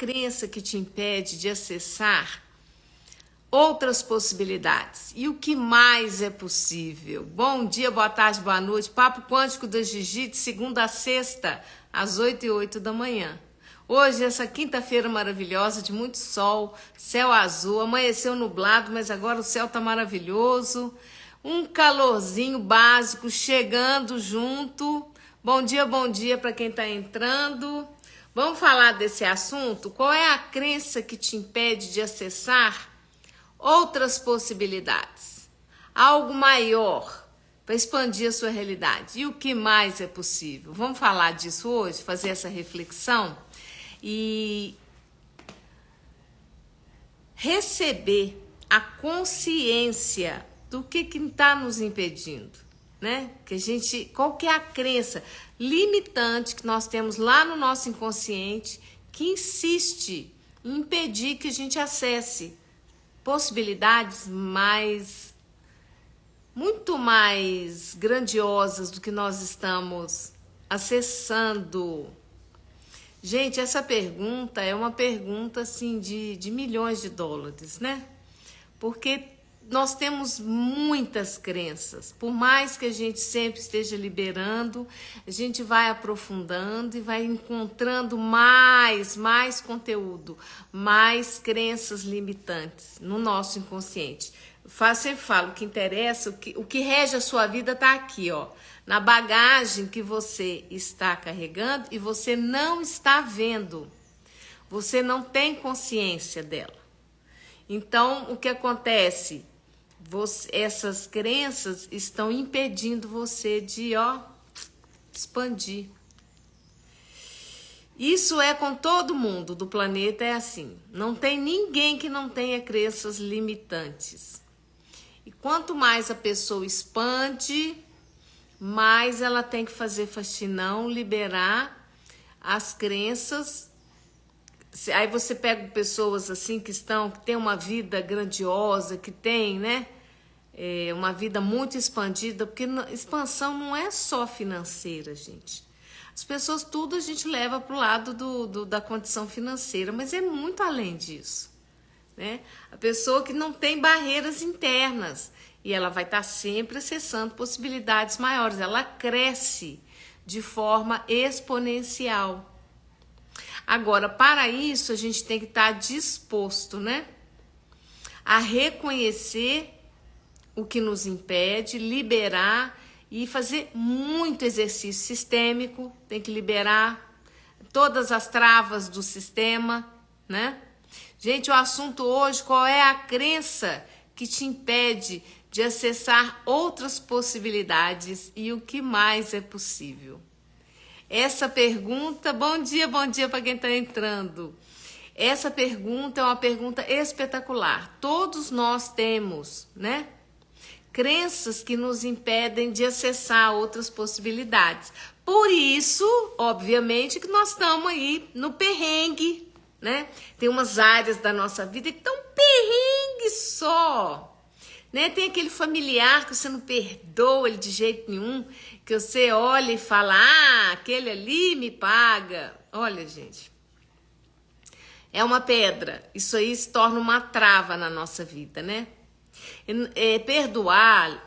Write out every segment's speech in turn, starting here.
crença que te impede de acessar outras possibilidades? E o que mais é possível? Bom dia, boa tarde, boa noite. Papo Quântico da Gigi, de segunda a sexta, às 8h08 da manhã. Hoje, essa quinta-feira maravilhosa, de muito sol, céu azul, amanheceu nublado, mas agora o céu tá maravilhoso. Um calorzinho básico chegando junto. Bom dia para quem tá entrando. Vamos falar desse assunto? Qual é a crença que te impede de acessar outras possibilidades? Algo maior para expandir a sua realidade. E o que mais é possível? Vamos falar disso hoje, fazer essa reflexão e receber a consciência do que está nos impedindo, né? Qual que é a crença limitante que nós temos lá no nosso inconsciente que insiste em impedir que a gente acesse possibilidades muito mais grandiosas do que nós estamos acessando. Gente, essa pergunta é uma pergunta assim de milhões de dólares, né? Porque nós temos muitas crenças. Por mais que a gente sempre esteja liberando, a gente vai aprofundando e vai encontrando mais conteúdo, mais crenças limitantes no nosso inconsciente. Eu sempre falo, o que interessa, o que rege a sua vida está aqui, ó, na bagagem que você está carregando e você não está vendo. Você não tem consciência dela. Então, o que acontece? Essas crenças estão impedindo você de, expandir. Isso é com todo mundo do planeta, é assim. Não tem ninguém que não tenha crenças limitantes. E quanto mais a pessoa expande, mais ela tem que fazer faxinão, liberar as crenças. Aí você pega pessoas assim que têm uma vida grandiosa, que tem, né, uma vida muito expandida, porque expansão não é só financeira, gente. As pessoas, tudo a gente leva para o lado da condição financeira, mas é muito além disso, né? A pessoa que não tem barreiras internas e ela vai estar sempre acessando possibilidades maiores, ela cresce de forma exponencial. Agora, para isso, a gente tem que estar disposto, né, a reconhecer o que nos impede, liberar e fazer muito exercício sistêmico, tem que liberar todas as travas do sistema, né? Gente, o assunto hoje, qual é a crença que te impede de acessar outras possibilidades e o que mais é possível? Essa pergunta, bom dia para quem está entrando. Essa pergunta é uma pergunta espetacular. Todos nós temos, né, crenças que nos impedem de acessar outras possibilidades. Por isso, obviamente, que nós estamos aí no perrengue, né? Tem umas áreas da nossa vida que estão perrengue só, né? Tem aquele familiar que você não perdoa ele de jeito nenhum, que você olha e fala, aquele ali me paga. Olha, gente, é uma pedra. Isso aí se torna uma trava na nossa vida, né? Perdoar,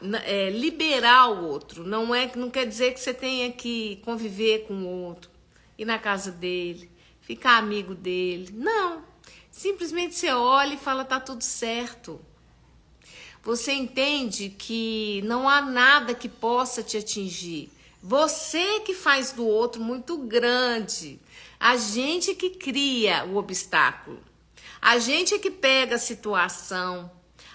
liberar o outro. Não quer dizer que você tenha que conviver com o outro, ir na casa dele, ficar amigo dele. Não. Simplesmente você olha e fala, tá tudo certo. Você entende que não há nada que possa te atingir. Você que faz do outro muito grande. A gente que cria o obstáculo. A gente que pega a situação.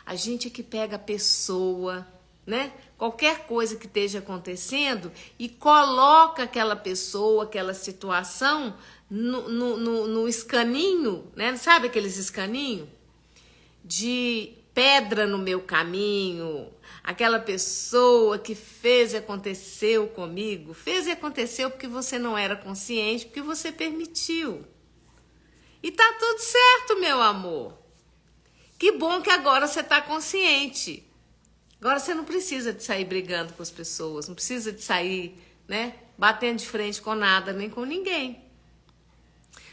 A gente que pega a pessoa, né? Qualquer coisa que esteja acontecendo e coloca aquela pessoa, aquela situação no escaninho, né? Sabe aqueles escaninhos? De pedra no meu caminho, aquela pessoa que fez e aconteceu comigo, fez e aconteceu porque você não era consciente, porque você permitiu. E tá tudo certo, meu amor. Que bom que agora você tá consciente. Agora você não precisa de sair brigando com as pessoas, não precisa de sair, né, batendo de frente com nada, nem com ninguém.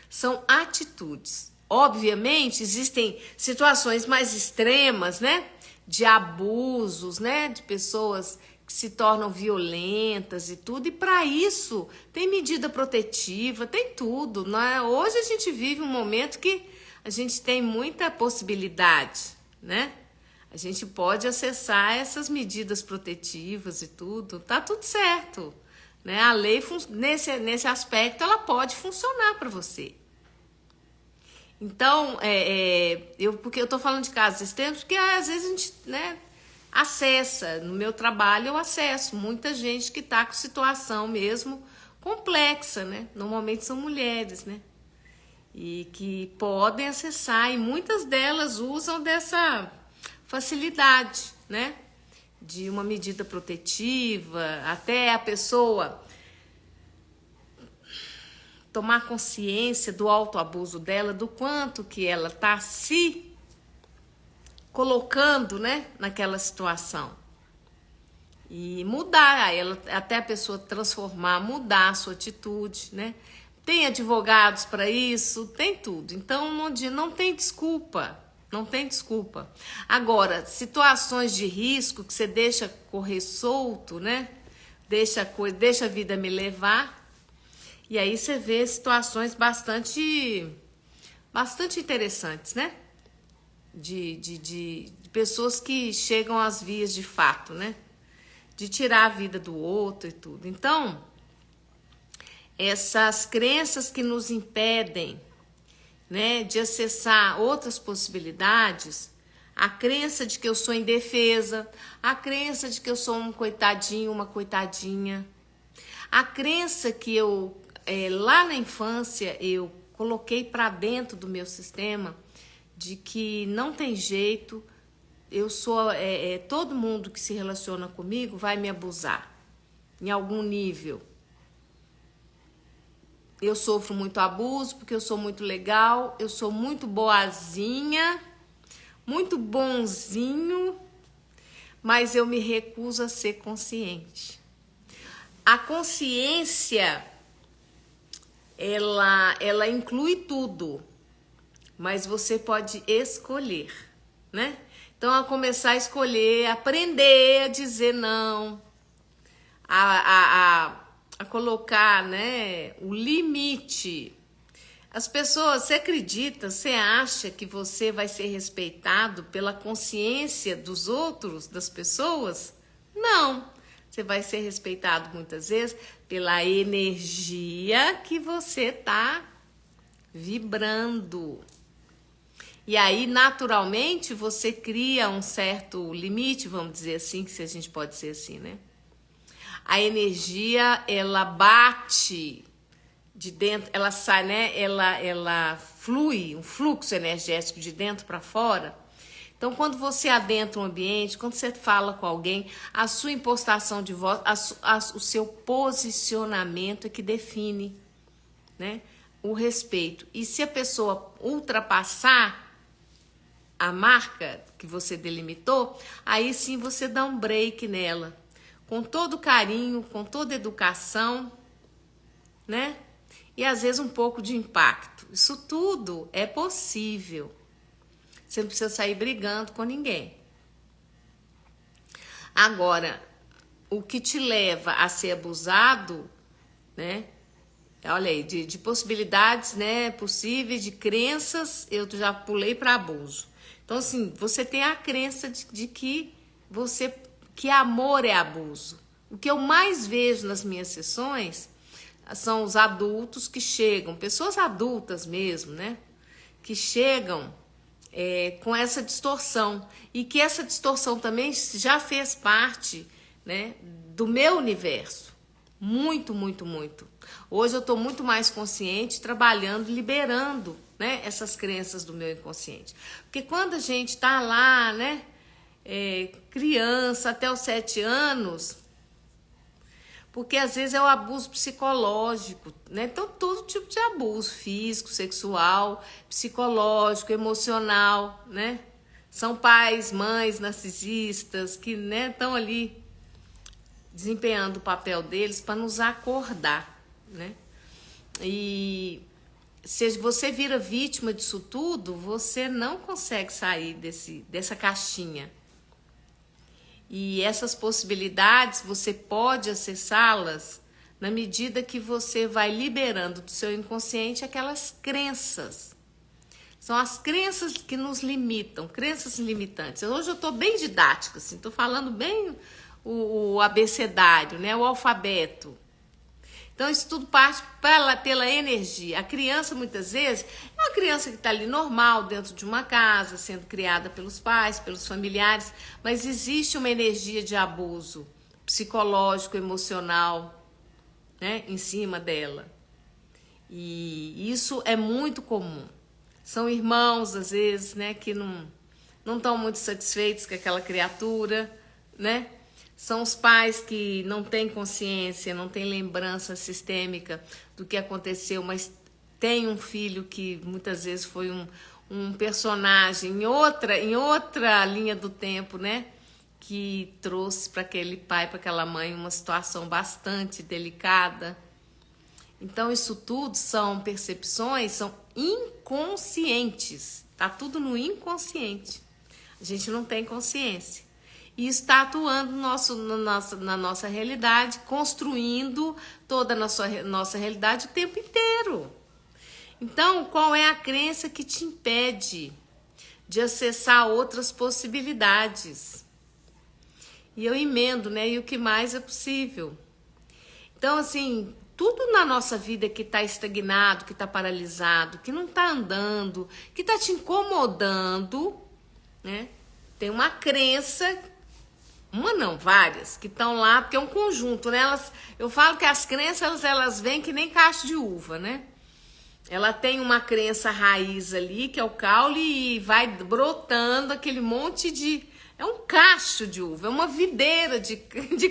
são atitudes. Obviamente, existem situações mais extremas, né? De abusos, né? De pessoas que se tornam violentas e tudo. E para isso, tem medida protetiva, tem tudo, né? Hoje a gente vive um momento que a gente tem muita possibilidade, né? A gente pode acessar essas medidas protetivas e tudo. Tá tudo certo, né? A lei, nesse aspecto, ela pode funcionar para você. Então, porque eu tô falando de casos extremos, porque às vezes a gente, né, acessa, no meu trabalho eu acesso muita gente que tá com situação mesmo complexa, né? Normalmente são mulheres, né? E que podem acessar, e muitas delas usam dessa facilidade, né? De uma medida protetiva, até a pessoa tomar consciência do autoabuso dela, do quanto que ela tá se colocando, né, naquela situação. E mudar, até a pessoa transformar, mudar a sua atitude, né? Tem advogados para isso, tem tudo. Então não tem desculpa, não tem desculpa. Agora, situações de risco que você deixa correr solto, né? Deixa a vida me levar. E aí você vê situações bastante interessantes, né? De pessoas que chegam às vias de fato, né? De tirar a vida do outro e tudo. Então, essas crenças que nos impedem, né, de acessar outras possibilidades, a crença de que eu sou indefesa, a crença de que eu sou um coitadinho, uma coitadinha, a crença que eu, lá na infância, eu coloquei para dentro do meu sistema de que não tem jeito, eu sou, todo mundo que se relaciona comigo vai me abusar, em algum nível. Eu sofro muito abuso porque eu sou muito legal, eu sou muito boazinha, muito bonzinho, mas eu me recuso a ser consciente. A consciência, ela inclui tudo, mas você pode escolher, né? Então, a começar a escolher, aprender a dizer não, a colocar, né, o limite. As pessoas, você acredita, você acha que você vai ser respeitado pela consciência dos outros, das pessoas? Não. Você vai ser respeitado muitas vezes pela energia que você tá vibrando. E aí, naturalmente, você cria um certo limite, vamos dizer assim, que se a gente pode ser assim, né? A energia, ela bate de dentro, ela sai, né? Ela flui, um fluxo energético de dentro para fora. Então, quando você adentra um ambiente, quando você fala com alguém, a sua impostação de voz, o seu posicionamento é que define, né, o respeito. E se a pessoa ultrapassar a marca que você delimitou, aí sim você dá um break nela. Com todo carinho, com toda educação, né? E às vezes um pouco de impacto. Isso tudo é possível. Você não precisa sair brigando com ninguém. Agora, o que te leva a ser abusado, né? Olha aí, de possibilidades, né, possíveis, de crenças, eu já pulei para abuso. Então, assim, você tem a crença de que que amor é abuso. O que eu mais vejo nas minhas sessões são os adultos que chegam, pessoas adultas mesmo, né? Que chegam com essa distorção. E que essa distorção também já fez parte, né, do meu universo. Muito, muito, muito. Hoje eu estou muito mais consciente, trabalhando, liberando, né, essas crenças do meu inconsciente. Porque quando a gente está lá, né, criança, até os 7 anos, porque às vezes é o abuso psicológico, né? Então, todo tipo de abuso, físico, sexual, psicológico, emocional, né? São pais, mães narcisistas que, né, estão ali desempenhando o papel deles para nos acordar, né? E se você vira vítima disso tudo, você não consegue sair dessa caixinha. E essas possibilidades, você pode acessá-las na medida que você vai liberando do seu inconsciente aquelas crenças. São as crenças que nos limitam, crenças limitantes. Hoje eu estou bem didática, assim, estou falando bem o abecedário, né, o alfabeto. Então, isso tudo parte pela energia. A criança, muitas vezes, é uma criança que está ali normal, dentro de uma casa, sendo criada pelos pais, pelos familiares, mas existe uma energia de abuso psicológico, emocional, né, em cima dela. E isso é muito comum. São irmãos, às vezes, né, que não estão muito satisfeitos com aquela criatura, né? São os pais que não têm consciência, não têm lembrança sistêmica do que aconteceu, mas tem um filho que muitas vezes foi um personagem em outra linha do tempo, né? Que trouxe para aquele pai, para aquela mãe, uma situação bastante delicada. Então, isso tudo são percepções, são inconscientes. Tá tudo no inconsciente. A gente não tem consciência. E está atuando na nossa realidade, construindo toda a nossa realidade o tempo inteiro. Então, qual é a crença que te impede de acessar outras possibilidades? E eu emendo, né? E o que mais é possível. Então, assim, tudo na nossa vida que está estagnado, que está paralisado, que não está andando, que está te incomodando, né? Tem uma crença, uma não, várias, que estão lá, porque é um conjunto, né? Eu falo que as crenças, elas vêm que nem cacho de uva, né? Ela tem uma crença raiz ali, que é o caule, e vai brotando aquele monte de... É um cacho de uva, é uma videira de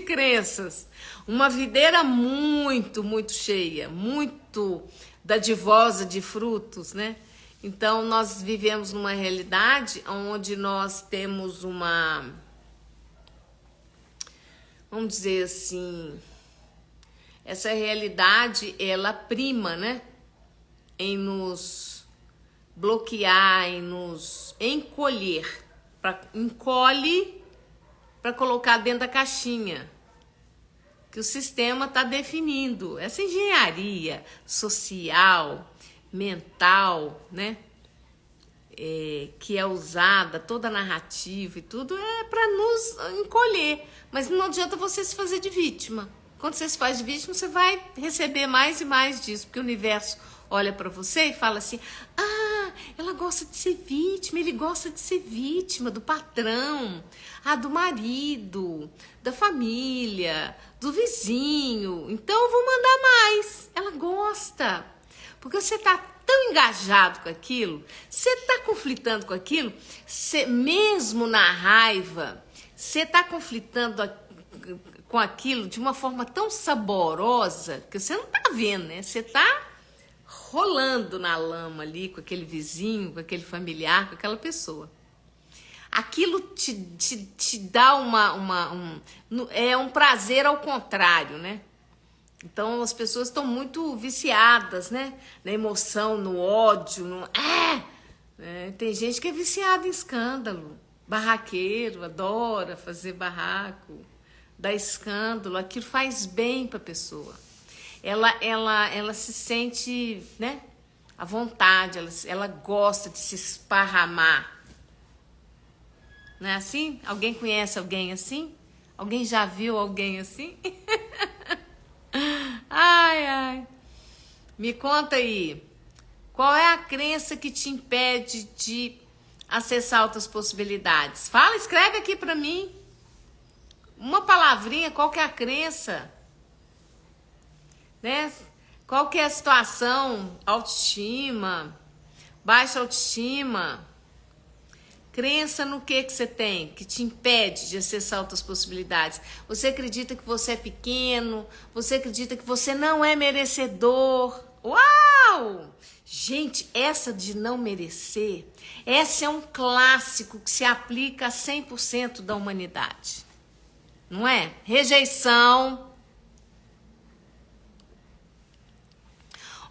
crenças. Uma videira muito, muito cheia, muito dadivosa de frutos, né? Então, nós vivemos numa realidade onde nós temos uma... Vamos dizer assim... Essa realidade, ela prima, né? Em nos bloquear, em nos encolher. Encolhe para colocar dentro da caixinha que o sistema está definindo. Essa engenharia social, mental, né, que é usada, toda a narrativa e tudo, é para nos encolher. Mas não adianta você se fazer de vítima. Quando você se faz de vítima, você vai receber mais e mais disso, porque o universo olha para você e fala assim: ah, ela gosta de ser vítima, ele gosta de ser vítima do patrão, do marido, da família, do vizinho. Então eu vou mandar mais. Ela gosta. Porque você está tão engajado com aquilo, você está conflitando com aquilo, você, mesmo na raiva, você está conflitando com aquilo de uma forma tão saborosa que você não está vendo, né? Você está rolando na lama ali com aquele vizinho, com aquele familiar, com aquela pessoa. Aquilo te dá um prazer ao contrário, né? Então as pessoas estão muito viciadas, né? Na emoção, no ódio, tem gente que é viciada em escândalo, barraqueiro, adora fazer barraco, dar escândalo, aquilo faz bem para a pessoa. Ela se sente, né, à vontade, ela gosta de se esparramar. Não é assim? Alguém conhece alguém assim? Alguém já viu alguém assim? Ai. Me conta aí, qual é a crença que te impede de acessar outras possibilidades? Fala, escreve aqui pra mim. Uma palavrinha, qual que é a crença? Né? Qual que é a situação? Autoestima, baixa autoestima. Crença no que você tem, que te impede de acessar outras possibilidades. Você acredita que você é pequeno, você acredita que você não é merecedor. Uau! Gente, essa de não merecer, essa é um clássico que se aplica a 100% da humanidade. Não é? Rejeição.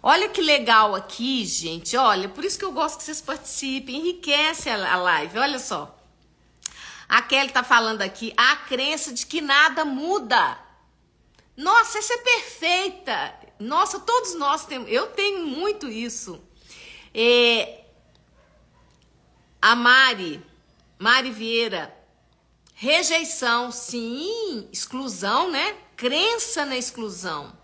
Olha que legal aqui, gente. Olha, por isso que eu gosto que vocês participem. Enriquece a live. Olha só. A Kelly tá falando aqui. A crença de que nada muda. Nossa, essa é perfeita. Nossa, todos nós temos. Eu tenho muito isso. A Mari Vieira. Rejeição, sim. Exclusão, né? Crença na exclusão.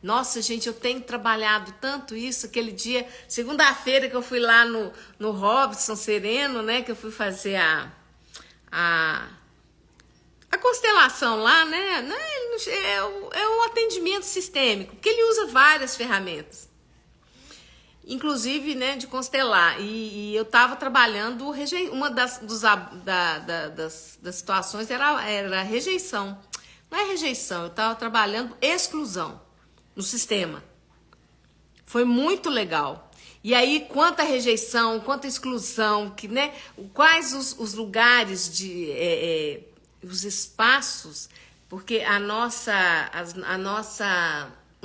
Nossa, gente, eu tenho trabalhado tanto isso. Aquele dia, segunda-feira, que eu fui lá no Robson Sereno, né? Que eu fui fazer a constelação lá, né? É o atendimento sistêmico, porque ele usa várias ferramentas. Inclusive, né, de constelar. E eu estava trabalhando, uma das situações era rejeição. Não é rejeição, eu estava trabalhando exclusão no sistema. Foi muito legal. E aí, quanta rejeição, quanta exclusão, que, né, quais os lugares, os espaços, porque o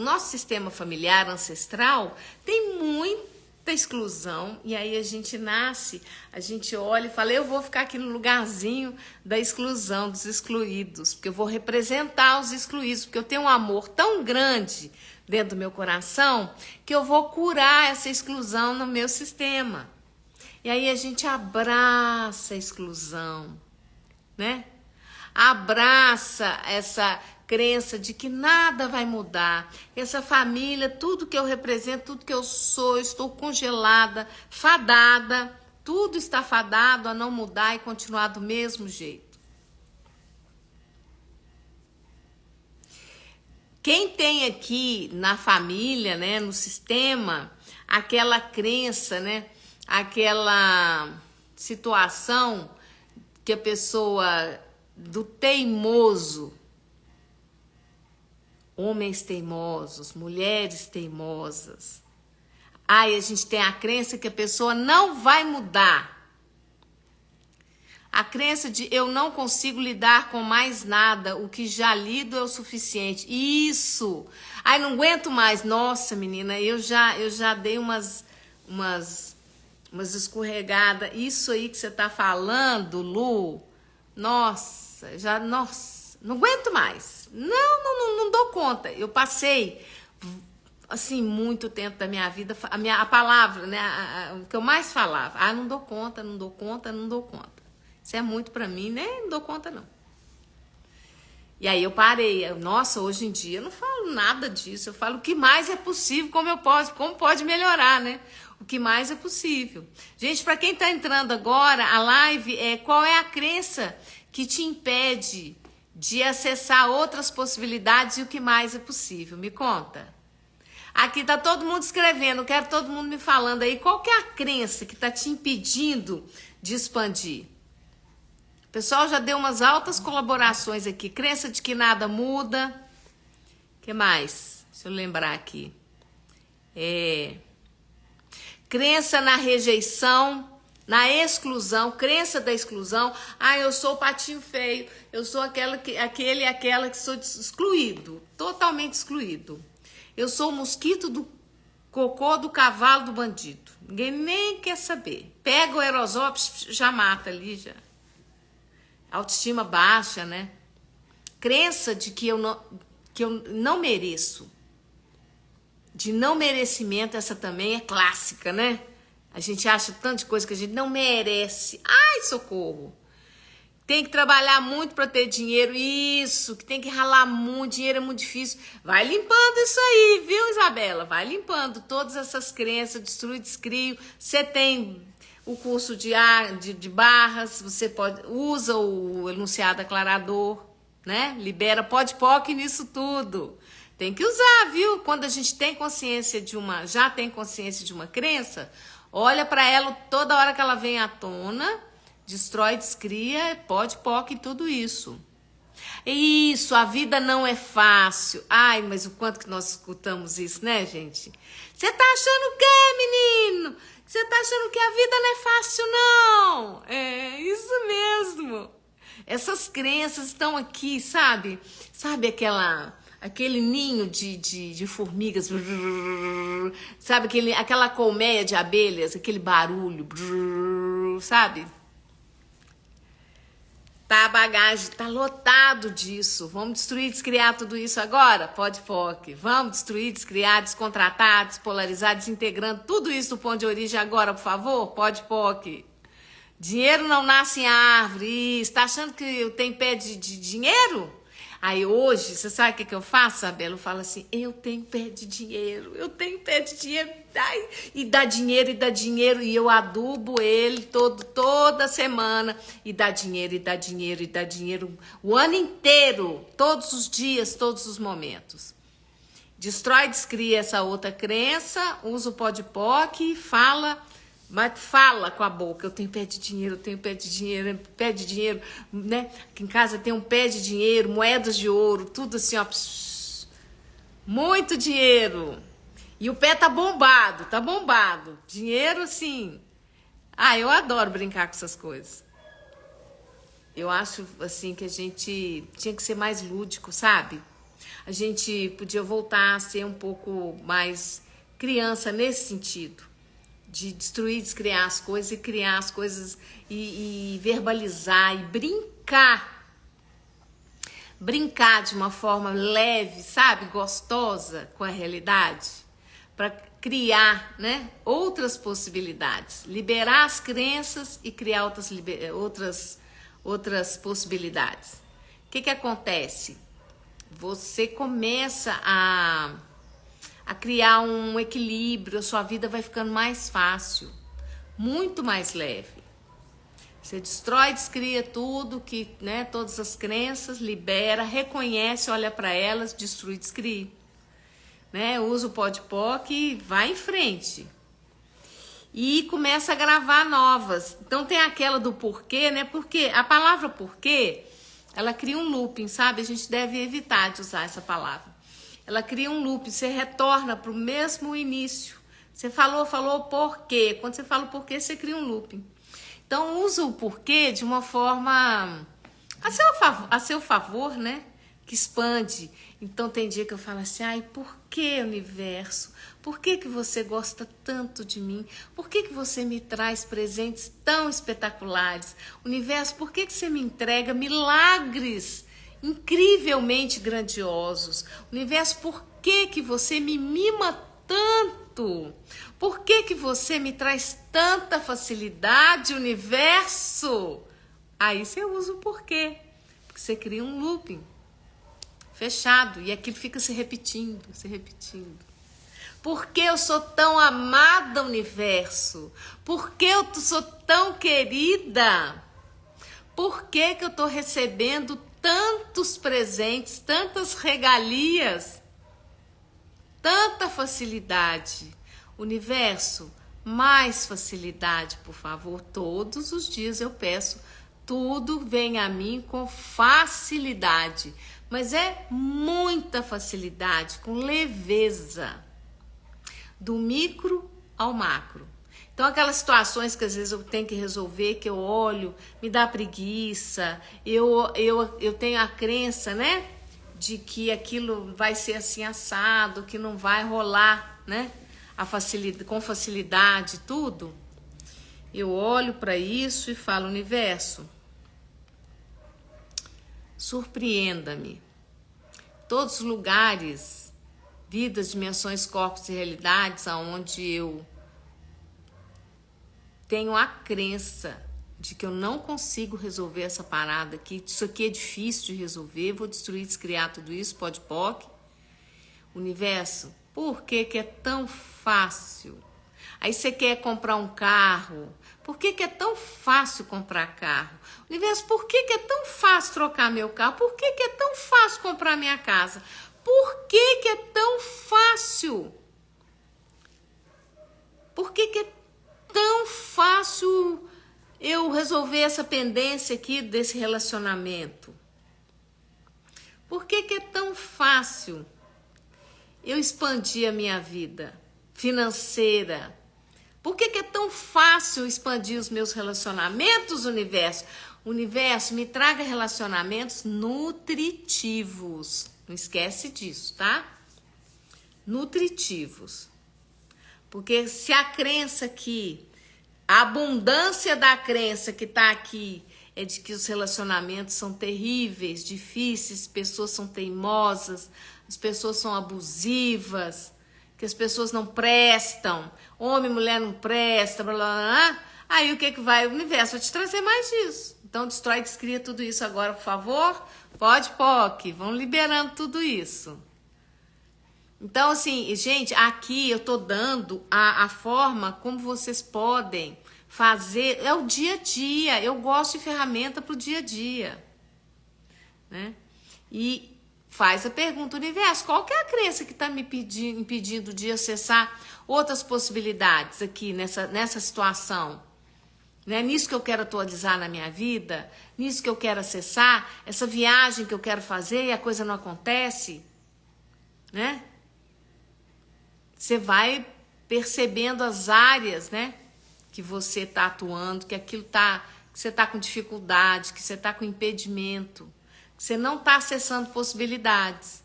nosso sistema familiar ancestral tem muita exclusão, e aí a gente nasce, a gente olha e fala, eu vou ficar aqui no lugarzinho da exclusão, dos excluídos, porque eu vou representar os excluídos, porque eu tenho um amor tão grande dentro do meu coração, que eu vou curar essa exclusão no meu sistema. E aí a gente abraça a exclusão, né? Abraça essa crença de que nada vai mudar. Essa família, tudo que eu represento, tudo que eu sou, eu estou congelada, fadada. Tudo está fadado a não mudar e continuar do mesmo jeito. Quem tem aqui na família, né, no sistema, aquela crença, né, aquela situação que a pessoa do teimoso, homens teimosos, mulheres teimosas. Aí a gente tem a crença que a pessoa não vai mudar. A crença de eu não consigo lidar com mais nada, o que já lido é o suficiente. Isso! Ai, não aguento mais. Nossa, menina, eu já dei umas escorregadas. Isso aí que você tá falando, Lu, nossa, não aguento mais. Não dou conta. Eu passei, assim, muito tempo da minha vida, a palavra, né, o que eu mais falava, não dou conta. Isso é muito pra mim, né? Não dou conta, não. E aí eu parei. Nossa, hoje em dia eu não falo nada disso. Eu falo o que mais é possível, como pode melhorar, né? O que mais é possível. Gente, pra quem tá entrando agora, a live qual é a crença que te impede de acessar outras possibilidades e o que mais é possível? Me conta. Aqui tá todo mundo escrevendo, quero todo mundo me falando aí. Qual que é a crença que tá te impedindo de expandir? O pessoal já deu umas altas colaborações aqui. Crença de que nada muda. O que mais? Deixa eu lembrar aqui. Crença na rejeição, na exclusão. Crença da exclusão. Eu sou o patinho feio. Eu sou aquela que sou excluído. Totalmente excluído. Eu sou o mosquito do cocô do cavalo do bandido. Ninguém nem quer saber. Pega o aerosol, já mata ali, já. Autoestima baixa, né? Crença de que eu não mereço. De não merecimento, essa também é clássica, né? A gente acha tanta coisa que a gente não merece. Ai, socorro! Tem que trabalhar muito para ter dinheiro. Isso, que tem que ralar muito. Dinheiro é muito difícil. Vai limpando isso aí, viu, Isabela? Vai limpando todas essas crenças, destrui, descrio. Você tem o curso de barras, você usa o enunciado aclarador, né? Libera pode nisso tudo. Tem que usar, viu? Quando a gente tem consciência já tem consciência de uma crença, olha para ela toda hora que ela vem à tona, destrói, descria, pode e tudo isso. Isso, a vida não é fácil. Ai, mas o quanto que nós escutamos isso, né, gente? Você tá achando o quê, menino? Você tá achando que a vida não é fácil, não? É isso mesmo. Essas crenças estão aqui, sabe? Sabe aquele ninho de formigas, sabe? Aquela colmeia de abelhas, aquele barulho, sabe? Tá, a bagagem tá lotado disso. Vamos destruir, descriar tudo isso agora? Pode, POC. Vamos destruir, descriar, descontratar, despolarizar, desintegrando tudo isso do ponto de origem agora, por favor? Pode, POC. Dinheiro não nasce em árvore. Está achando que eu tenho pé de dinheiro? Aí hoje, você sabe o que eu faço, Isabela? Eu falo assim, eu tenho pé de dinheiro, ai, e dá dinheiro, e eu adubo ele toda semana, e dá dinheiro, o ano inteiro, todos os dias, todos os momentos. Destrói, descria essa outra crença, usa o POC e fala... Mas fala com a boca, eu tenho pé de dinheiro, né? Aqui em casa tem um pé de dinheiro, moedas de ouro, tudo assim, ó. Muito dinheiro. E o pé tá bombado. Dinheiro, assim. Ah, eu adoro brincar com essas coisas. Eu acho, assim, que a gente tinha que ser mais lúdico, sabe? A gente podia voltar a ser um pouco mais criança nesse sentido. De destruir, descriar as coisas e criar as coisas e verbalizar e brincar. Brincar de uma forma leve, sabe? Gostosa com a realidade. Para criar, né? Outras possibilidades. Liberar as crenças e criar outras possibilidades. O que acontece? Você começa a criar um equilíbrio, a sua vida vai ficando mais fácil, muito mais leve. Você destrói, descria tudo, né, todas as crenças, libera, reconhece, olha para elas, destrui, descria. Né? Usa o POC e vai em frente. E começa a gravar novas. Então tem aquela do porquê, né? Porque a palavra porquê, ela cria um looping, sabe? A gente deve evitar de usar essa palavra. Ela cria um loop, você retorna para o mesmo início. Você falou porquê. Quando você fala o porquê, você cria um looping. Então, usa o porquê de uma forma a seu favor, né? Que expande. Então, tem dia que eu falo assim, ai, por que, universo? Por que você gosta tanto de mim? Por que você me traz presentes tão espetaculares? Universo, por que você me entrega milagres incrivelmente grandiosos? Universo, por que você me mima tanto? Por que você me traz tanta facilidade, universo? Aí você usa o porquê, porque você cria um looping fechado e aquilo fica se repetindo. Por que eu sou tão amada, universo? Por que eu sou tão querida? Por que eu estou recebendo tantos presentes, tantas regalias, tanta facilidade? Universo, mais facilidade, por favor. Todos os dias eu peço, tudo vem a mim com facilidade, mas é muita facilidade, com leveza, do micro ao macro. Então, aquelas situações que às vezes eu tenho que resolver, que eu olho, me dá preguiça, eu tenho a crença, né, de que aquilo vai ser assim assado, que não vai rolar, né, com facilidade, tudo. Eu olho para isso e falo, universo, surpreenda-me. Todos os lugares, vidas, dimensões, corpos e realidades aonde eu tenho a crença de que eu não consigo resolver essa parada aqui, isso aqui é difícil de resolver, vou destruir, descriar tudo isso, POC. Universo, por que é tão fácil? Aí você quer comprar um carro, por que é tão fácil comprar carro? Universo, por que é tão fácil trocar meu carro? Por que é tão fácil comprar minha casa? Por que é tão fácil? Por que é tão fácil eu resolver essa pendência aqui desse relacionamento? Por que é tão fácil eu expandir a minha vida financeira? Por que é tão fácil expandir os meus relacionamentos, universo? Universo, me traga relacionamentos nutritivos. Não esquece disso, tá? Nutritivos. Porque se a crença que, a abundância da crença que tá aqui é de que os relacionamentos são terríveis, difíceis, pessoas são teimosas, as pessoas são abusivas, que as pessoas não prestam, homem e mulher não presta, blá, blá, blá. Aí o que vai? O universo vai te trazer mais disso. Então destrói e descria tudo isso agora, por favor. Pode, POC, vão liberando tudo isso. Então, assim, gente, aqui eu tô dando a forma como vocês podem fazer, é o dia a dia. Eu gosto de ferramenta pro dia a dia, né? E faz a pergunta, universo, qual que é a crença que está me impedindo de acessar outras possibilidades aqui nessa situação? Né? Nisso que eu quero atualizar na minha vida, nisso que eu quero acessar, essa viagem que eu quero fazer e a coisa não acontece, né? Você vai percebendo as áreas, né, que você está atuando, que aquilo que você está com dificuldade, que você está com impedimento, que você não está acessando possibilidades.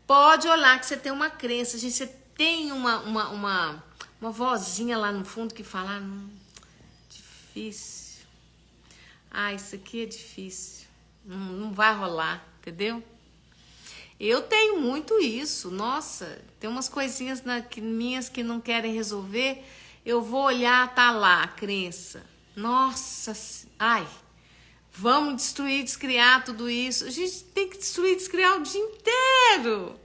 Pode olhar que você tem uma crença, gente, você tem uma vozinha lá no fundo que fala, difícil. Isso aqui é difícil. Não vai rolar, entendeu? Eu tenho muito isso. Nossa, tem umas coisinhas minhas que não querem resolver. Eu vou olhar, tá lá a crença. Nossa, vamos destruir, descriar tudo isso. A gente tem que destruir, descriar o dia inteiro.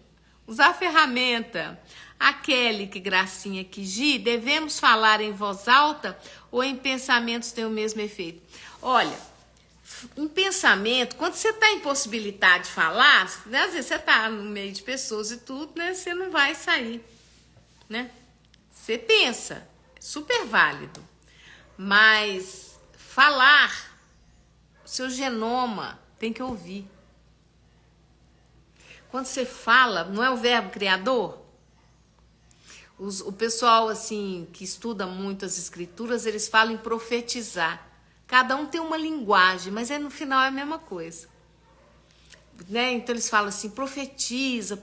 Usar a ferramenta. A Kelly, que gracinha aqui, Gi, devemos falar em voz alta ou em pensamentos tem o mesmo efeito? Olha, em pensamento, quando você está impossibilitado de falar, né, às vezes você está no meio de pessoas e tudo, né, você não vai sair, né? Você pensa, é super válido, mas falar, o seu genoma tem que ouvir. Quando você fala, não é o verbo criador? O pessoal, assim, que estuda muito as escrituras, eles falam em profetizar. Cada um tem uma linguagem, mas no final é a mesma coisa. Né? Então eles falam assim, profetiza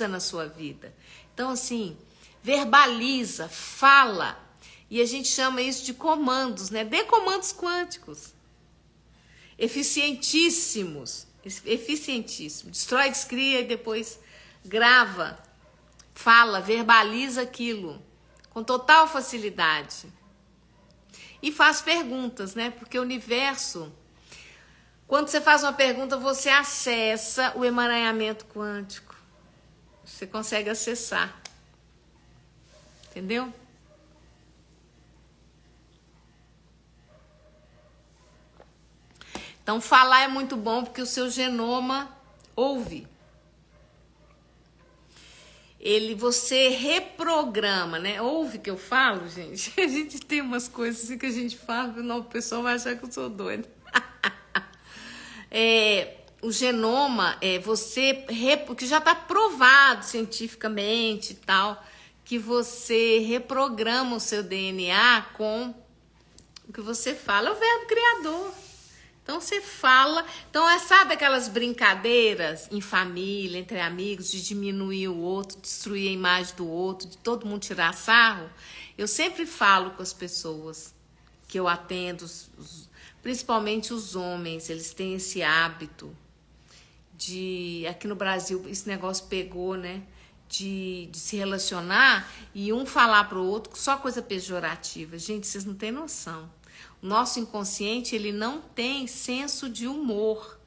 na sua vida. Então assim, verbaliza, fala. E a gente chama isso de comandos, né? Dê comandos quânticos. Eficientíssimos. Destrói, descria e depois grava. Fala, verbaliza aquilo. Com total facilidade. E faz perguntas, né? Porque o universo, quando você faz uma pergunta, você acessa o emaranhamento quântico. Você consegue acessar. Entendeu? Então, falar é muito bom porque o seu genoma ouve. Você reprograma, né? Ouve que eu falo, gente. A gente tem umas coisas assim que a gente fala, não, o pessoal vai achar que eu sou doida. O genoma, que já está provado cientificamente e tal, que você reprograma o seu DNA com o que você fala, é o verbo criador. Então você fala, então sabe aquelas brincadeiras em família, entre amigos, de diminuir o outro, destruir a imagem do outro, de todo mundo tirar sarro? Eu sempre falo com as pessoas que eu atendo, principalmente os homens, eles têm esse hábito aqui no Brasil, esse negócio pegou, né? De se relacionar e um falar pro outro só coisa pejorativa. Gente, vocês não têm noção. O nosso inconsciente, ele não tem senso de humor,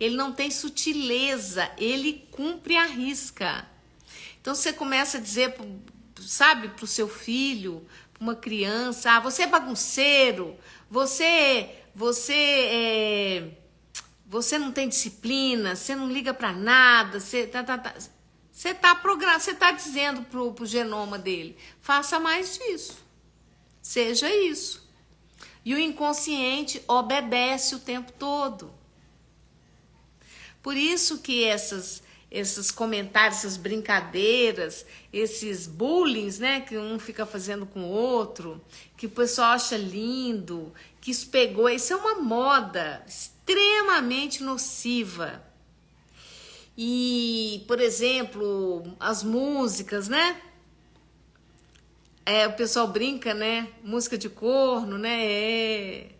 ele não tem sutileza, ele cumpre a risca. Então você começa a dizer, sabe, pro seu filho, pra uma criança, você é bagunceiro, você não tem disciplina, você não liga pra nada, você tá dizendo pro genoma dele, faça mais disso, seja isso. E o inconsciente obedece o tempo todo. Por isso que esses comentários, essas brincadeiras, esses bullying, né, que um fica fazendo com o outro, que o pessoal acha lindo, que isso pegou, isso é uma moda extremamente nociva. E, por exemplo, as músicas, né? O pessoal brinca, né? Música de corno, né?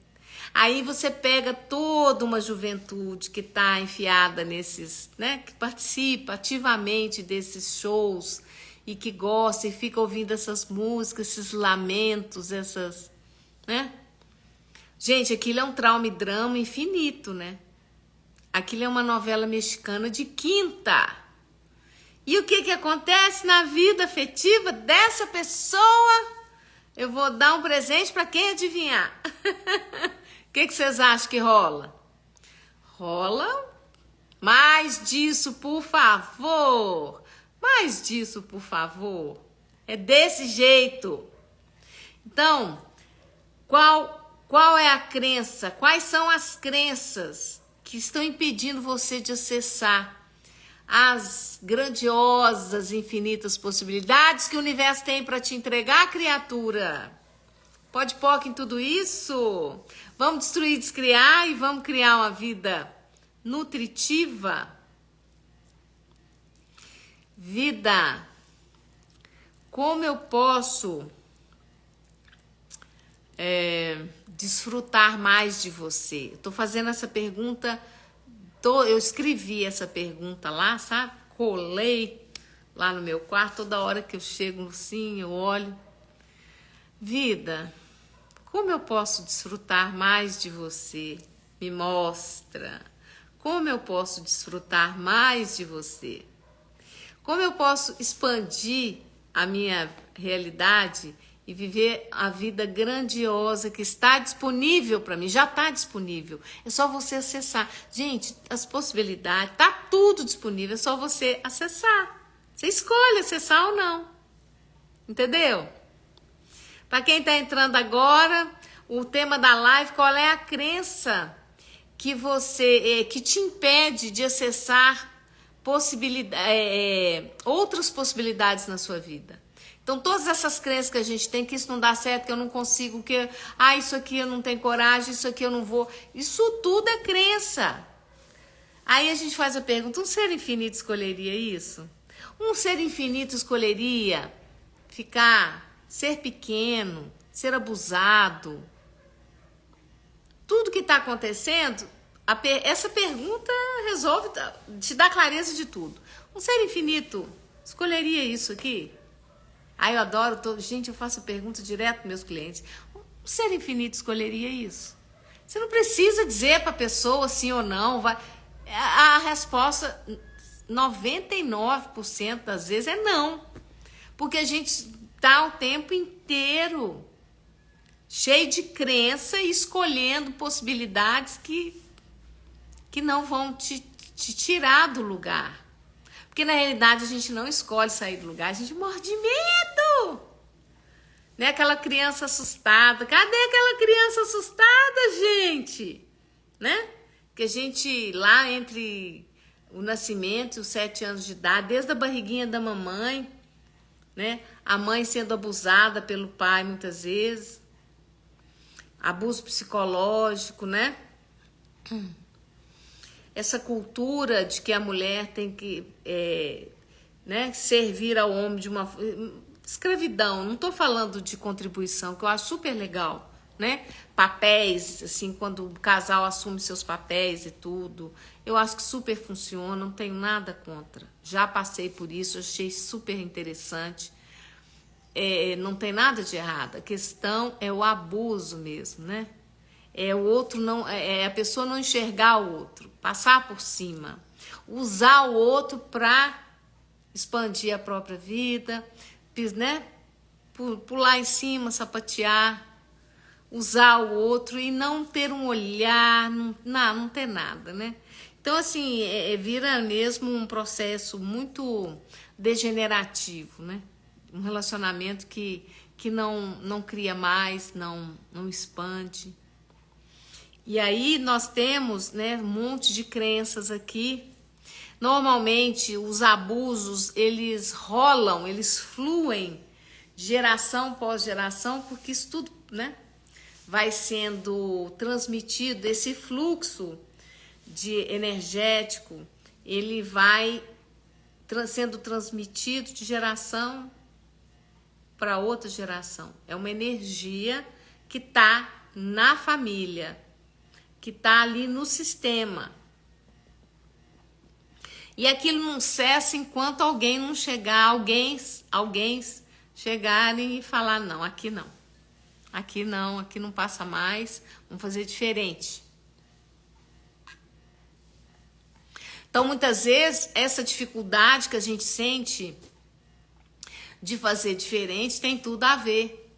Aí você pega toda uma juventude que está enfiada nesses, né? Que participa ativamente desses shows e que gosta e fica ouvindo essas músicas, esses lamentos, essas, né? Gente, aquilo é um trauma e drama infinito, né? Aquilo é uma novela mexicana de quinta. E o que acontece na vida afetiva dessa pessoa? Eu vou dar um presente para quem adivinhar. O que vocês acham que rola? Rola mais disso, por favor. Mais disso, por favor. É desse jeito. Então, qual é a crença? Quais são as crenças que estão impedindo você de acessar as grandiosas, infinitas possibilidades que o universo tem para te entregar, criatura? Pode POC em tudo isso? Vamos destruir, descriar e vamos criar uma vida nutritiva? Vida, como eu posso desfrutar mais de você? Eu tô fazendo essa pergunta, eu escrevi essa pergunta lá, sabe? Colei lá no meu quarto, toda hora que eu chego assim, eu olho. Vida, como eu posso desfrutar mais de você? Me mostra. Como eu posso desfrutar mais de você? Como eu posso expandir a minha realidade e viver a vida grandiosa que está disponível para mim? Já está disponível. É só você acessar. Gente, as possibilidades, está tudo disponível. É só você acessar. Você escolhe acessar ou não. Entendeu? Para quem está entrando agora, o tema da live, qual é a crença que que te impede de acessar outras possibilidades na sua vida? Então, todas essas crenças que a gente tem, que isso não dá certo, que eu não consigo, que isso aqui eu não tenho coragem, isso aqui eu não vou, isso tudo é crença. Aí a gente faz a pergunta, um ser infinito escolheria isso? Um ser infinito escolheria ser pequeno, ser abusado? Tudo que está acontecendo, essa pergunta resolve, te dá clareza de tudo. Um ser infinito escolheria isso aqui? Eu adoro, gente, eu faço a pergunta direto para meus clientes. Um ser infinito escolheria isso? Você não precisa dizer para a pessoa sim ou não. A resposta, 99% das vezes, é não. Porque a gente está o tempo inteiro cheio de crença e escolhendo possibilidades que não vão te tirar do lugar. Porque na realidade a gente não escolhe sair do lugar, a gente morre de medo. Né? Aquela criança assustada. Cadê aquela criança assustada, gente? Né? Que a gente, lá entre o nascimento e os 7 anos de idade, desde a barriguinha da mamãe, né? A mãe sendo abusada pelo pai muitas vezes, abuso psicológico, né? Essa cultura de que a mulher tem que servir ao homem de uma escravidão. Não estou falando de contribuição, que eu acho super legal, né? Papéis, assim, quando o casal assume seus papéis e tudo, eu acho que super funciona, não tenho nada contra. Já passei por isso, achei super interessante. Não tem nada de errado. A questão é o abuso mesmo, né? O outro não, a pessoa não enxergar o outro, passar por cima, usar o outro para expandir a própria vida, né? Pular em cima, sapatear, usar o outro e não ter um olhar, não ter nada, né? Então, assim, vira mesmo um processo muito degenerativo, né? Um relacionamento que não cria mais, não expande. E aí nós temos, né, um monte de crenças aqui. Normalmente os abusos, eles rolam, eles fluem de geração após geração, porque isso tudo, né, vai sendo transmitido, esse fluxo de energético ele vai sendo transmitido de geração para outra geração. É uma energia que está na família, que está ali no sistema. E aquilo não cessa enquanto alguém não chegar, alguém chegarem e falar, não, aqui não. Aqui não, aqui não passa mais, vamos fazer diferente. Então, muitas vezes, essa dificuldade que a gente sente de fazer diferente tem tudo a ver,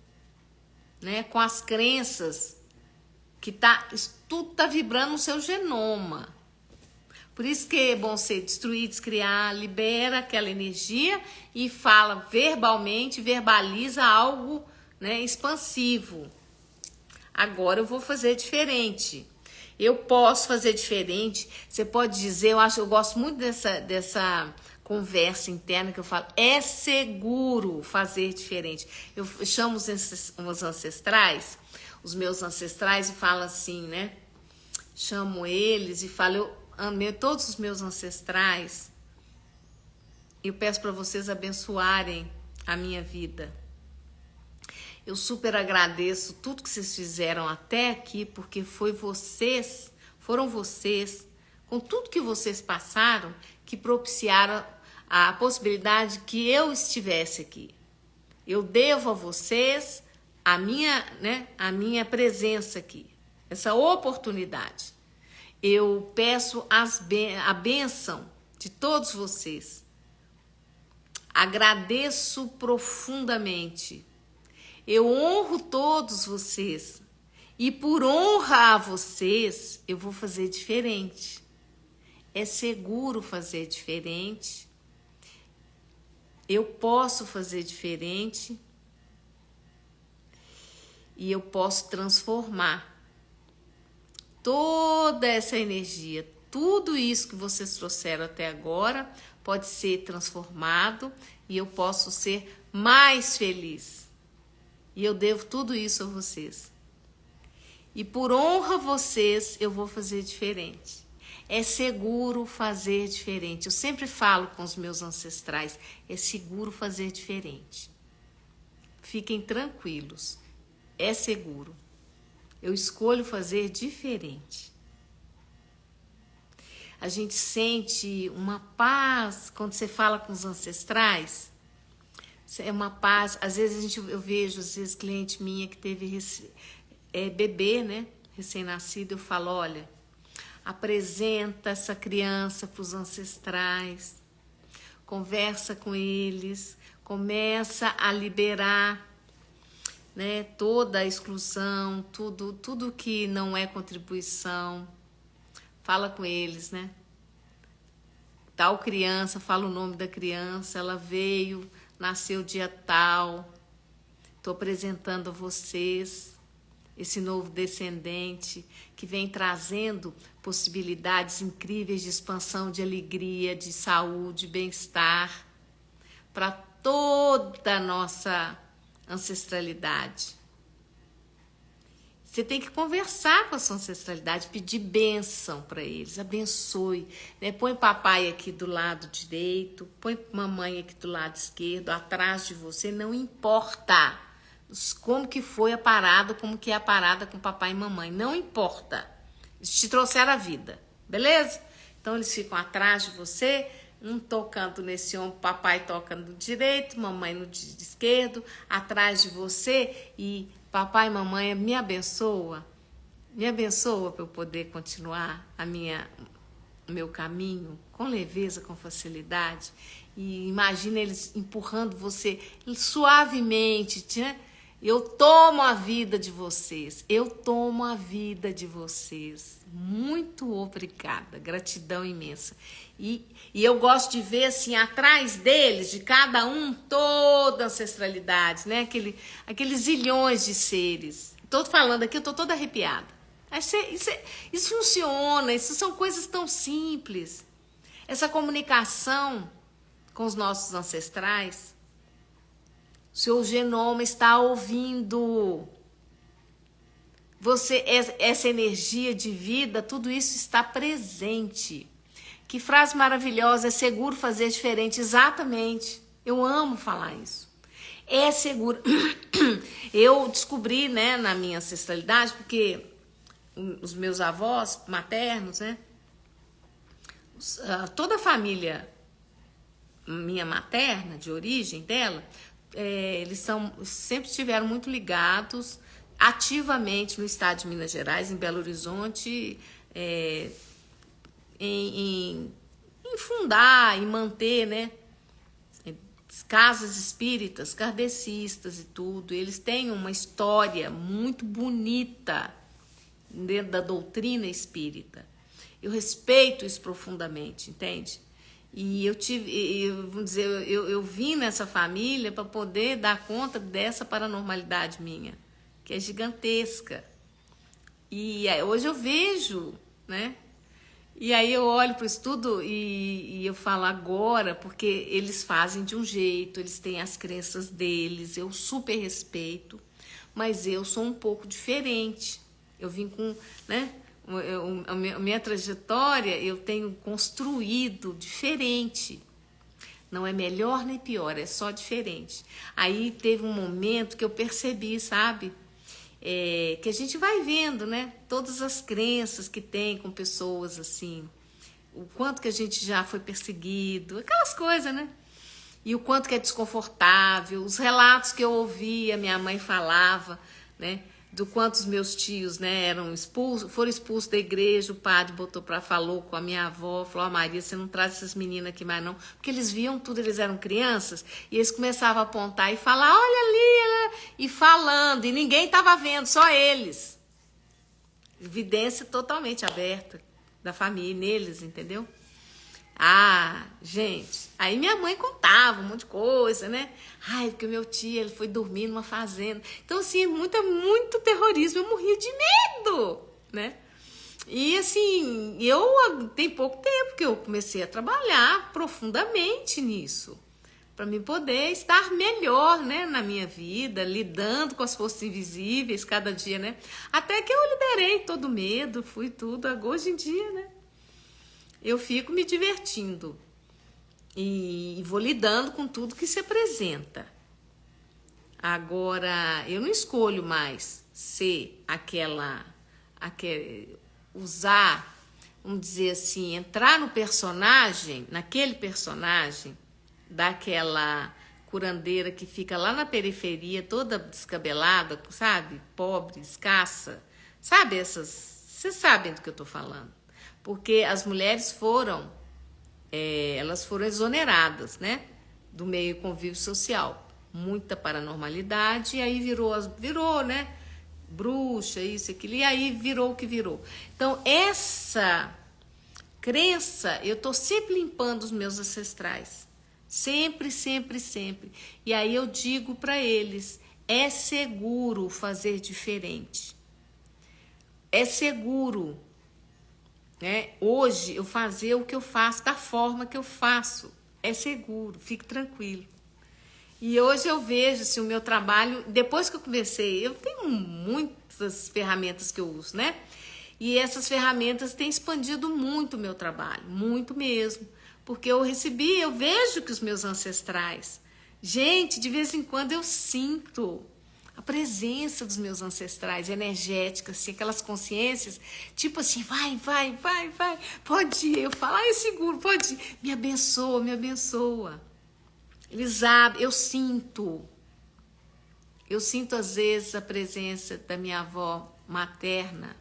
né, com as crenças que tudo tá vibrando no seu genoma. Por isso que é bom você destruir, descriar, libera aquela energia e fala verbalmente, verbaliza algo, né, expansivo. Agora eu vou fazer diferente. Eu posso fazer diferente. Você pode dizer, eu gosto muito dessa conversa interna que eu falo, é seguro fazer diferente. Eu chamo os ancestrais, os meus ancestrais, e falo assim, né? Chamo eles e falo, eu amei todos os meus ancestrais. Eu peço para vocês abençoarem a minha vida. Eu super agradeço tudo que vocês fizeram até aqui, porque foram vocês, com tudo que vocês passaram, que propiciaram a possibilidade que eu estivesse aqui. Eu devo a vocês a minha presença aqui, essa oportunidade. Eu peço a bênção de todos vocês. Agradeço profundamente. Eu honro todos vocês. E por honra a vocês, eu vou fazer diferente. É seguro fazer diferente. Eu posso fazer diferente. E eu posso transformar toda essa energia, tudo isso que vocês trouxeram até agora, pode ser transformado e eu posso ser mais feliz. E eu devo tudo isso a vocês. E por honra a vocês, eu vou fazer diferente. É seguro fazer diferente. Eu sempre falo com os meus ancestrais, é seguro fazer diferente. Fiquem tranquilos, é seguro. Eu escolho fazer diferente. A gente sente uma paz quando você fala com os ancestrais. É uma paz. Às vezes eu vejo, cliente minha que teve bebê, né? Recém-nascido, eu falo, olha, apresenta essa criança para os ancestrais, conversa com eles, começa a liberar, né, toda a exclusão, tudo que não é contribuição, fala com eles, né? Tal criança, fala o nome da criança, ela veio, nasceu dia tal, estou apresentando a vocês esse novo descendente que vem trazendo possibilidades incríveis de expansão, de alegria, de saúde, bem-estar para toda a nossa ancestralidade. Você tem que conversar com a sua ancestralidade, pedir bênção para eles, abençoe, né? Põe papai aqui do lado direito, põe mamãe aqui do lado esquerdo, atrás de você, não importa como que foi a parada, como que é a parada com papai e mamãe, não importa, eles te trouxeram a vida, beleza? Então eles ficam atrás de você, um tocando nesse ombro, papai toca no direito, mamãe no esquerdo, atrás de você, e papai e mamãe me abençoa para eu poder continuar o meu caminho com leveza, com facilidade. E imagina eles empurrando você suavemente, né? Eu tomo a vida de vocês, muito obrigada, gratidão imensa. E eu gosto de ver assim, atrás deles, de cada um, toda a ancestralidade, né? Aqueles zilhões de seres. Tô falando aqui, eu tô toda arrepiada. Isso funciona, isso são coisas tão simples. Essa comunicação com os nossos ancestrais, seu genoma está ouvindo. Essa energia de vida, tudo isso está presente. Que frase maravilhosa, é seguro fazer diferente. Exatamente. Eu amo falar isso. É seguro. Eu descobri, né, na minha ancestralidade, porque os meus avós maternos, né, toda a família minha materna, de origem dela, eles sempre estiveram muito ligados ativamente no estado de Minas Gerais, em Belo Horizonte, em fundar, em manter, né, casas espíritas, kardecistas e tudo. Eles têm uma história muito bonita dentro da doutrina espírita. Eu respeito isso profundamente, entende? E vamos dizer, eu vim nessa família para poder dar conta dessa paranormalidade minha, que é gigantesca. E hoje eu vejo, né? E aí eu olho para o estudo e eu falo agora, porque eles fazem de um jeito, eles têm as crenças deles, eu super respeito, mas eu sou um pouco diferente. Eu vim com, né? A minha trajetória eu tenho construído diferente. Não é melhor nem pior, é só diferente. Aí teve um momento que eu percebi, sabe? Que a gente vai vendo, né? Todas as crenças que tem com pessoas assim. O quanto que a gente já foi perseguido, aquelas coisas, né? E o quanto que é desconfortável. Os relatos que eu ouvia, minha mãe falava, né? Do quanto os meus tios, né, foram expulsos da igreja, o padre falou com a minha avó, falou, Maria, você não traz essas meninas aqui mais não, porque eles viam tudo, eles eram crianças, e eles começavam a apontar e falar, olha ali, e falando, e ninguém estava vendo, só eles. Evidência totalmente aberta da família, neles, entendeu? Gente, aí minha mãe contava um monte de coisa, né? Porque o meu tio, ele foi dormir numa fazenda. Então, assim, muito terrorismo, eu morria de medo, né? E, assim, tem pouco tempo que eu comecei a trabalhar profundamente nisso, para me poder estar melhor, né, na minha vida, lidando com as forças invisíveis cada dia, né? Até que eu liberei todo o medo, fui tudo, hoje em dia, né? Eu fico me divertindo e vou lidando com tudo que se apresenta. Agora, eu não escolho mais ser usar, vamos dizer assim, entrar no personagem, naquele personagem, daquela curandeira que fica lá na periferia, toda descabelada, sabe? Pobre, escassa. Sabe vocês sabem do que eu tô falando. Porque as mulheres elas foram exoneradas, né, do meio convívio social, muita paranormalidade, e aí virou, né, bruxa, isso, aquilo, e aí virou o que virou. Então, essa crença, eu tô sempre limpando os meus ancestrais, sempre, sempre, sempre, e aí eu digo para eles, é seguro fazer diferente, é seguro, né? Hoje eu fazer o que eu faço da forma que eu faço é seguro, fique tranquilo. E hoje eu vejo assim, o meu trabalho, depois que eu comecei, eu tenho muitas ferramentas que eu uso, né? E essas ferramentas têm expandido muito o meu trabalho, muito mesmo, porque eu vejo que os meus ancestrais, gente, de vez em quando eu sinto a presença dos meus ancestrais, energética, assim, aquelas consciências, tipo assim, vai, pode ir. Eu falo, é seguro, pode ir. Me abençoa, me abençoa. Eles abrem, eu sinto às vezes a presença da minha avó materna.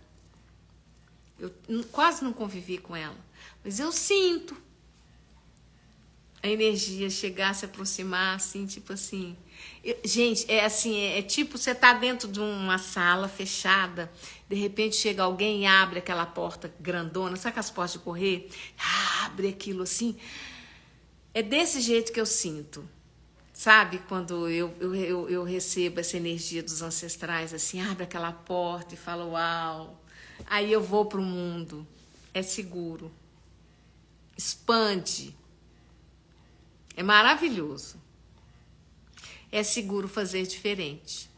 Eu quase não convivi com ela, mas eu sinto a energia chegar, se aproximar, assim, tipo assim. Gente, é assim, é tipo você tá dentro de uma sala fechada, de repente chega alguém e abre aquela porta grandona, sabe aquelas portas de correr? Abre aquilo assim. É desse jeito que eu sinto, sabe? Quando eu recebo essa energia dos ancestrais, assim, abre aquela porta e fala, uau. Aí eu vou pro mundo, é seguro, expande, é maravilhoso. É seguro fazer diferente.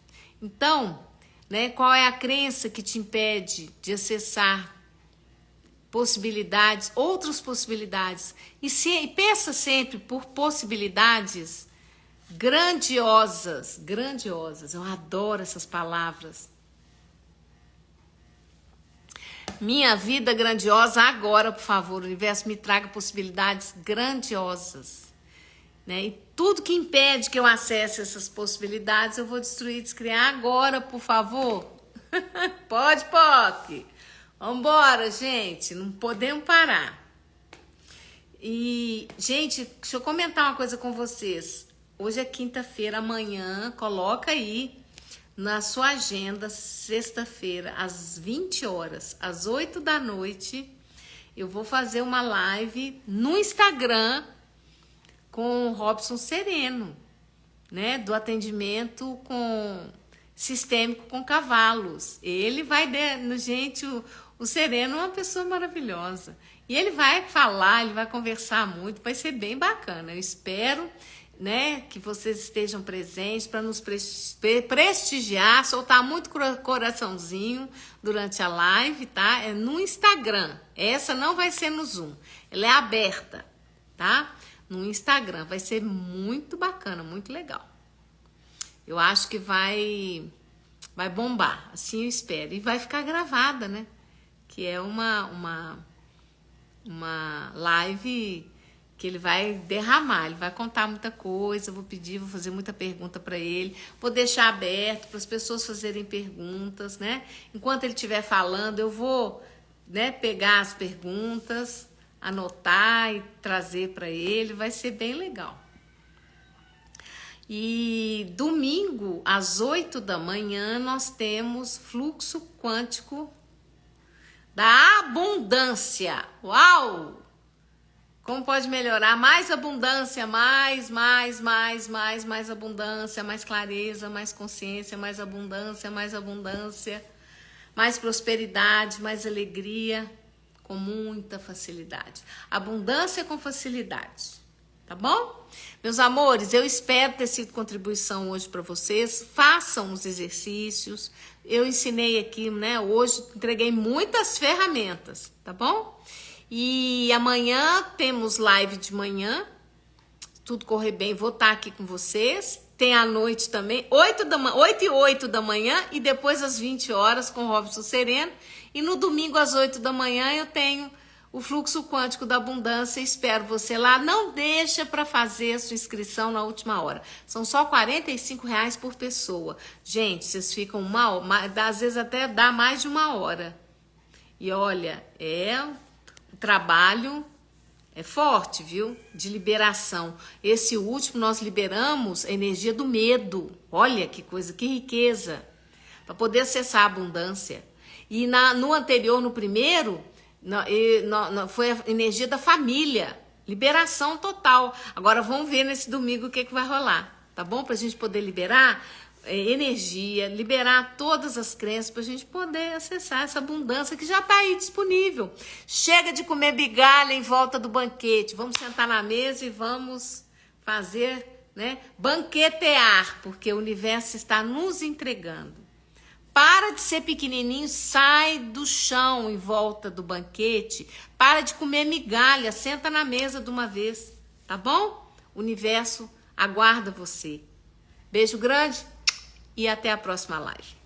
Então, né, qual é a crença que te impede de acessar possibilidades, outras possibilidades. E pensa sempre por possibilidades grandiosas, grandiosas. Eu adoro essas palavras. Minha vida grandiosa agora, por favor, o universo me traga possibilidades grandiosas, né? E tudo que impede que eu acesse essas possibilidades, eu vou destruir, descriar agora, por favor. Pode, POC. Vambora, gente, não podemos parar. E, gente, deixa eu comentar uma coisa com vocês. Hoje é quinta-feira, amanhã, coloca aí na sua agenda, sexta-feira, às 20 horas, às 8 da noite, eu vou fazer uma live no Instagram com o Robson Sereno, né? Do atendimento sistêmico com cavalos. Ele vai, gente, o Sereno é uma pessoa maravilhosa. E ele vai falar, ele vai conversar muito, vai ser bem bacana. Eu espero, né, que vocês estejam presentes para nos prestigiar, soltar muito coraçãozinho durante a live, tá? É no Instagram. Essa não vai ser no Zoom. Ela é aberta, tá? No Instagram. Vai ser muito bacana, muito legal. Eu acho que vai bombar, assim eu espero. E vai ficar gravada, né? Que é uma live que ele vai derramar, ele vai contar muita coisa, vou fazer muita pergunta para ele, vou deixar aberto para as pessoas fazerem perguntas, né? Enquanto ele estiver falando, eu vou, né, pegar as perguntas, anotar e trazer para ele, vai ser bem legal. E domingo, às 8 da manhã, nós temos fluxo quântico da abundância. Uau! Como pode melhorar? Mais abundância, mais abundância, mais clareza, mais consciência, mais abundância, mais prosperidade, mais alegria, com muita facilidade. Abundância com facilidade, tá bom? Meus amores, eu espero ter sido contribuição hoje para vocês. Façam os exercícios. Eu ensinei aqui, né? Hoje entreguei muitas ferramentas, tá bom? E amanhã temos live de manhã, tudo correr bem, vou estar aqui com vocês. Tem à noite também, 8 e 8 da manhã e depois às 20 horas com o Robson Sereno. E no domingo às 8 da manhã eu tenho o Fluxo Quântico da Abundância. Espero você lá. Não deixa para fazer a sua inscrição na última hora. São só R$45 por pessoa. Gente, vocês ficam uma hora, às vezes até dá mais de uma hora. E olha, o trabalho é forte, viu? De liberação. Esse último nós liberamos a energia do medo. Olha que coisa, que riqueza. Para poder acessar a abundância. E no anterior, no primeiro, foi a energia da família. Liberação total. Agora vamos ver nesse domingo o que vai rolar. Tá bom? Para a gente poder liberar energia, liberar todas as crenças para a gente poder acessar essa abundância que já está aí disponível. Chega de comer migalha em volta do banquete. Vamos sentar na mesa e vamos fazer, né, banquetear, porque o universo está nos entregando. Para de ser pequenininho, sai do chão em volta do banquete. Para de comer migalha, senta na mesa de uma vez, tá bom? O universo aguarda você. Beijo grande e até a próxima live.